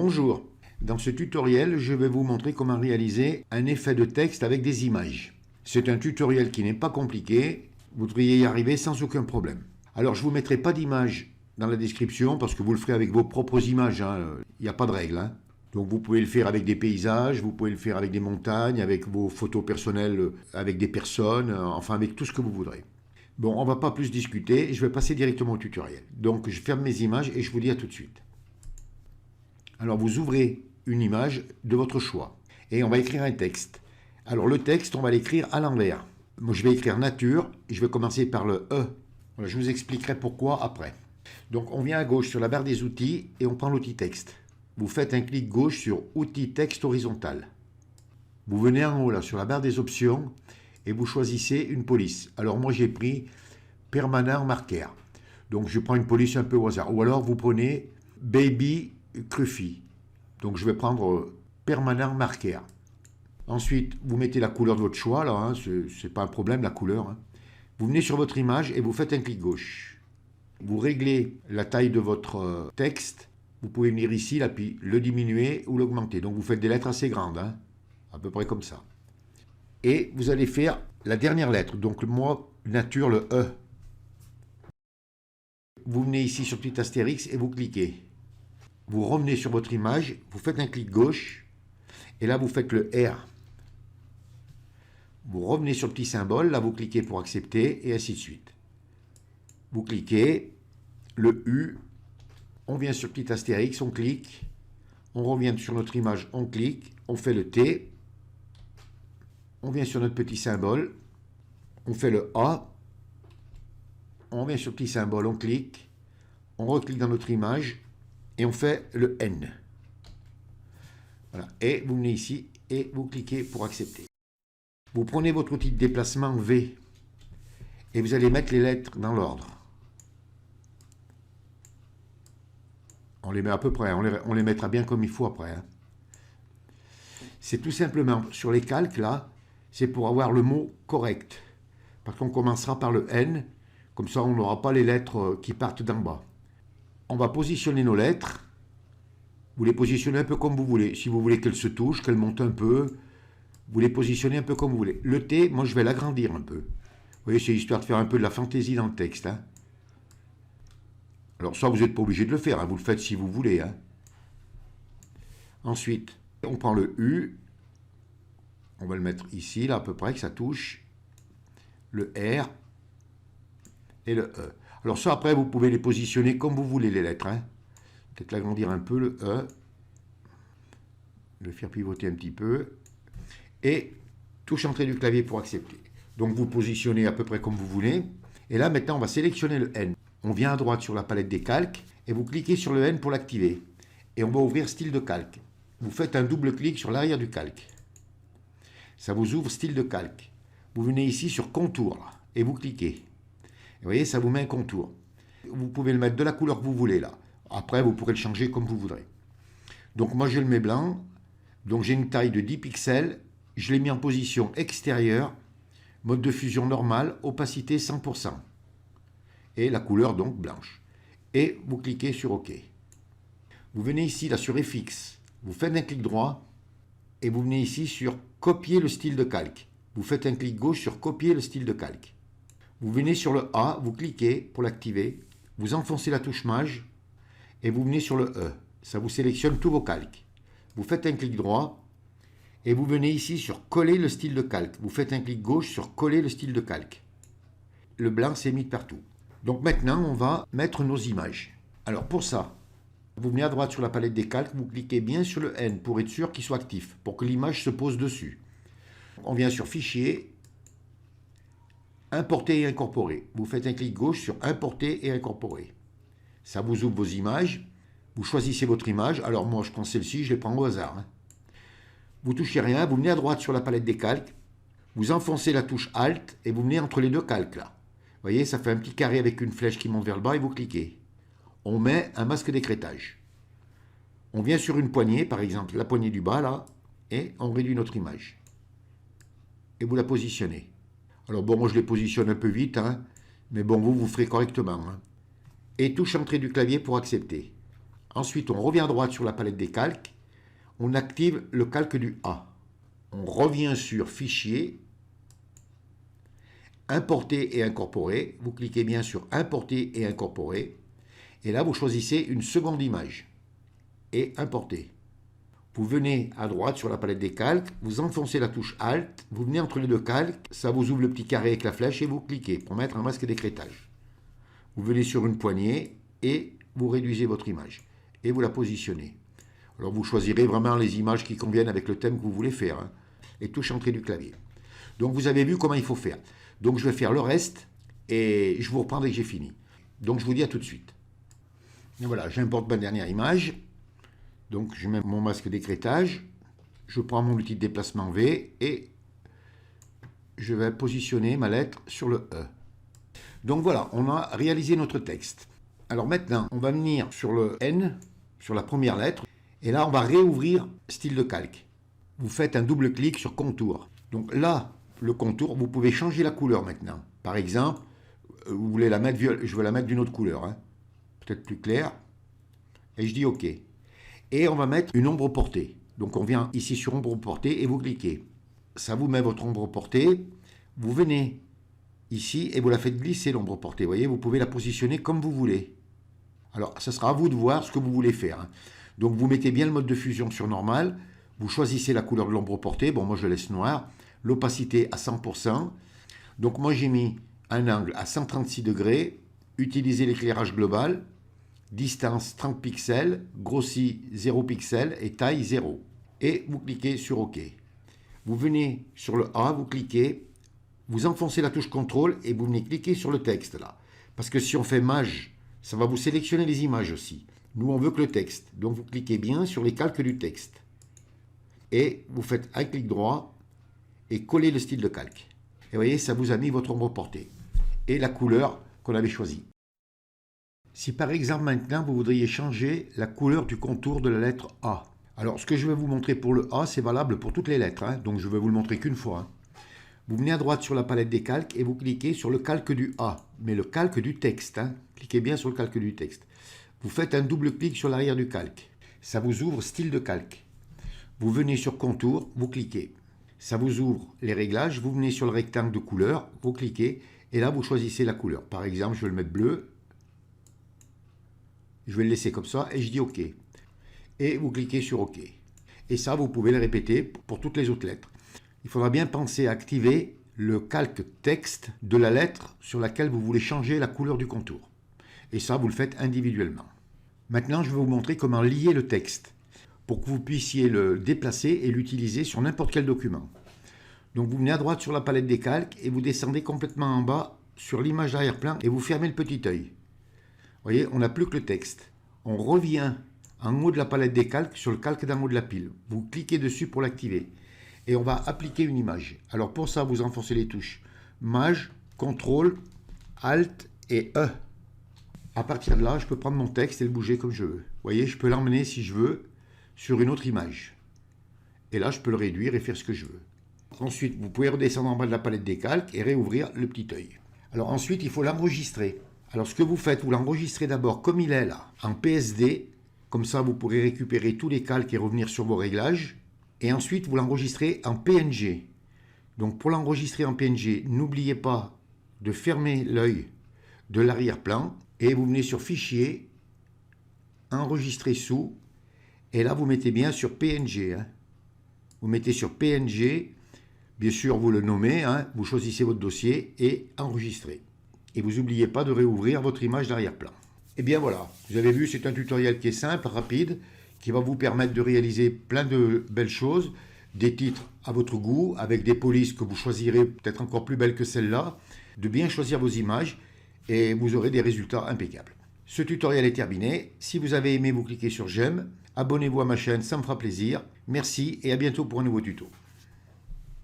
Bonjour, dans ce tutoriel, je vais vous montrer comment réaliser un effet de texte avec des images. C'est un tutoriel qui n'est pas compliqué, vous devriez y arriver sans aucun problème. Alors je ne vous mettrai pas d'image dans la description parce que vous le ferez avec vos propres images, il n'y a pas de règle. Donc vous pouvez le faire avec des paysages, vous pouvez le faire avec des montagnes, avec vos photos personnelles, avec des personnes, enfin avec tout ce que vous voudrez. Bon, on ne va pas plus discuter, je vais passer directement au tutoriel. Donc je ferme mes images et je vous dis à tout de suite. Alors vous ouvrez une image de votre choix et on va écrire un texte. Alors le texte, on va l'écrire à l'envers. Moi je vais écrire nature et je vais commencer par le E. Voilà, je vous expliquerai pourquoi après. Donc on vient à gauche sur la barre des outils et on prend l'outil texte. Vous faites un clic gauche sur outil texte horizontal. Vous venez en haut là sur la barre des options et vous choisissez une police. Alors moi j'ai pris permanent marquer. Donc je prends une police un peu au hasard. Ou alors vous prenez baby Cruffy. Donc je vais prendre permanent marquer. Ensuite, vous mettez la couleur de votre choix, là, c'est pas un problème la couleur. Vous venez sur votre image et vous faites un clic gauche. Vous réglez la taille de votre texte. Vous pouvez venir ici, là, puis le diminuer ou l'augmenter. Donc vous faites des lettres assez grandes, à peu près comme ça. Et vous allez faire la dernière lettre. Donc moi, nature, le E. Vous venez ici sur petit astérix et vous cliquez. Vous revenez sur votre image, vous faites un clic gauche, et là vous faites le R. Vous revenez sur le petit symbole, là vous cliquez pour accepter, et ainsi de suite. Vous cliquez, le U, on vient sur petit astérix, on clique, on revient sur notre image, on clique, on fait le T, on vient sur notre petit symbole, on fait le A, on vient sur le petit symbole, on clique, on reclique dans notre image, et on fait le N. Voilà. Et vous venez ici et vous cliquez pour accepter. Vous prenez votre outil de déplacement V et vous allez mettre les lettres dans l'ordre. On les met à peu près, on les mettra bien comme il faut après. C'est tout simplement, sur les calques là, c'est pour avoir le mot correct. Parce qu'on commencera par le N, comme ça on n'aura pas les lettres qui partent d'en bas. On va positionner nos lettres. Vous les positionnez un peu comme vous voulez. Si vous voulez qu'elles se touchent, qu'elles montent un peu, vous les positionnez un peu comme vous voulez. Le T, moi je vais l'agrandir un peu. Vous voyez, c'est histoire de faire un peu de la fantaisie dans le texte. Alors ça, vous n'êtes pas obligé de le faire. Vous le faites si vous voulez. Ensuite, on prend le U. On va le mettre ici, là à peu près, que ça touche. Le R. Et le E. Alors ça, après, vous pouvez les positionner comme vous voulez, les lettres. Peut-être l'agrandir un peu, le E. Le faire pivoter un petit peu. Et touche entrée du clavier pour accepter. Donc vous positionnez à peu près comme vous voulez. Et là, maintenant, on va sélectionner le N. On vient à droite sur la palette des calques. Et vous cliquez sur le N pour l'activer. Et on va ouvrir style de calque. Vous faites un double clic sur l'arrière du calque. Ça vous ouvre style de calque. Vous venez ici sur contour. Là, et vous cliquez. Vous voyez, ça vous met un contour. Vous pouvez le mettre de la couleur que vous voulez là. Après, vous pourrez le changer comme vous voudrez. Donc moi, je le mets blanc. Donc j'ai une taille de 10 pixels. Je l'ai mis en position extérieure. Mode de fusion normal. Opacité 100%. Et la couleur donc blanche. Et vous cliquez sur OK. Vous venez ici là sur FX. Vous faites un clic droit. Et vous venez ici sur copier le style de calque. Vous faites un clic gauche sur copier le style de calque. Vous venez sur le A, vous cliquez pour l'activer, vous enfoncez la touche Maj et vous venez sur le E. Ça vous sélectionne tous vos calques. Vous faites un clic droit et vous venez ici sur coller le style de calque. Vous faites un clic gauche sur coller le style de calque. Le blanc s'est mis partout. Donc maintenant, on va mettre nos images. Alors pour ça, vous venez à droite sur la palette des calques, vous cliquez bien sur le N pour être sûr qu'il soit actif, pour que l'image se pose dessus. On vient sur Fichier, Importer et incorporer. Vous faites un clic gauche sur Importer et incorporer. Ça vous ouvre vos images. Vous choisissez votre image. Alors moi, je prends celle-ci, je les prends au hasard. Vous touchez rien. Vous venez à droite sur la palette des calques. Vous enfoncez la touche Alt et vous venez entre les deux calques là. Vous voyez, ça fait un petit carré avec une flèche qui monte vers le bas et vous cliquez. On met un masque d'écrêtage. On vient sur une poignée, par exemple la poignée du bas là, et on réduit notre image. Et vous la positionnez. Alors bon, moi je les positionne un peu vite, mais bon, vous ferez correctement. Et touche entrée du clavier pour accepter. Ensuite, on revient à droite sur la palette des calques. On active le calque du A. On revient sur Fichier, Importer et incorporer. Vous cliquez bien sur Importer et incorporer. Et là, vous choisissez une seconde image et Importer. Vous venez à droite sur la palette des calques, vous enfoncez la touche Alt, vous venez entre les deux calques, ça vous ouvre le petit carré avec la flèche et vous cliquez pour mettre un masque d'écrêtage. Vous venez sur une poignée et vous réduisez votre image et vous la positionnez. Alors vous choisirez vraiment les images qui conviennent avec le thème que vous voulez faire, hein, et touche entrée du clavier. Donc vous avez vu comment il faut faire. Donc je vais faire le reste et je vous reprends dès que j'ai fini. Donc je vous dis à tout de suite. Et voilà, j'importe ma dernière image. Donc je mets mon masque d'écrêtage, je prends mon outil de déplacement V et je vais positionner ma lettre sur le E. Donc voilà, on a réalisé notre texte. Alors maintenant, on va venir sur le N, sur la première lettre, et là on va réouvrir style de calque. Vous faites un double clic sur contour. Donc là, le contour, vous pouvez changer la couleur maintenant. Par exemple, vous voulez la mettre violet, je veux la mettre d'une autre couleur, hein, peut-être plus claire, et je dis OK. Et on va mettre une ombre portée. Donc on vient ici sur ombre portée et vous cliquez. Ça vous met votre ombre portée. Vous venez ici et vous la faites glisser l'ombre portée. Vous voyez, vous pouvez la positionner comme vous voulez. Alors, ce sera à vous de voir ce que vous voulez faire, hein. Donc vous mettez bien le mode de fusion sur normal. Vous choisissez la couleur de l'ombre portée. Bon, moi je laisse noir. L'opacité à 100%. Donc moi j'ai mis un angle à 136 degrés. Utilisez l'éclairage global. Distance 30 pixels, grossi 0 pixels et taille 0. Et vous cliquez sur OK. Vous venez sur le A, vous cliquez, vous enfoncez la touche CTRL et vous venez cliquer sur le texte là. Parce que si on fait Maj, ça va vous sélectionner les images aussi. Nous, on veut que le texte. Donc vous cliquez bien sur les calques du texte. Et vous faites un clic droit et collez le style de calque. Et vous voyez, ça vous a mis votre ombre portée. Et la couleur qu'on avait choisie. Si par exemple maintenant vous voudriez changer la couleur du contour de la lettre A. Alors ce que je vais vous montrer pour le A, c'est valable pour toutes les lettres, hein, donc je vais vous le montrer qu'une fois. Hein. Vous venez à droite sur la palette des calques et vous cliquez sur le calque du A, mais le calque du texte. Hein. Cliquez bien sur le calque du texte. Vous faites un double clic sur l'arrière du calque. Ça vous ouvre style de calque. Vous venez sur contour, vous cliquez. Ça vous ouvre les réglages, vous venez sur le rectangle de couleur, vous cliquez et là vous choisissez la couleur. Par exemple, je vais le mettre bleu. Je vais le laisser comme ça et je dis OK. Et vous cliquez sur OK. Et ça, vous pouvez le répéter pour toutes les autres lettres. Il faudra bien penser à activer le calque texte de la lettre sur laquelle vous voulez changer la couleur du contour. Et ça, vous le faites individuellement. Maintenant, je vais vous montrer comment lier le texte pour que vous puissiez le déplacer et l'utiliser sur n'importe quel document. Donc, vous venez à droite sur la palette des calques et vous descendez complètement en bas sur l'image d'arrière-plan et vous fermez le petit œil. Vous voyez, on n'a plus que le texte. On revient en haut de la palette des calques sur le calque d'en haut de la pile. Vous cliquez dessus pour l'activer. Et on va appliquer une image. Alors pour ça, vous enfoncez les touches Maj, CTRL, ALT et E. À partir de là, je peux prendre mon texte et le bouger comme je veux. Vous voyez, je peux l'emmener si je veux sur une autre image. Et là, je peux le réduire et faire ce que je veux. Ensuite, vous pouvez redescendre en bas de la palette des calques et réouvrir le petit œil. Alors ensuite, il faut l'enregistrer. Alors ce que vous faites, vous l'enregistrez d'abord comme il est là, en PSD. Comme ça, vous pourrez récupérer tous les calques et revenir sur vos réglages. Et ensuite, vous l'enregistrez en PNG. Donc pour l'enregistrer en PNG, n'oubliez pas de fermer l'œil de l'arrière-plan. Et vous venez sur Fichier, Enregistrer sous. Et là, vous mettez bien sur PNG. Hein. Vous mettez sur PNG. Bien sûr, vous le nommez. Hein, vous choisissez votre dossier et enregistrez. Et vous n'oubliez pas de réouvrir votre image d'arrière-plan. Et bien voilà, vous avez vu, c'est un tutoriel qui est simple, rapide, qui va vous permettre de réaliser plein de belles choses, des titres à votre goût, avec des polices que vous choisirez peut-être encore plus belles que celles-là, de bien choisir vos images, et vous aurez des résultats impeccables. Ce tutoriel est terminé. Si vous avez aimé, vous cliquez sur j'aime. Abonnez-vous à ma chaîne, ça me fera plaisir. Merci et à bientôt pour un nouveau tuto.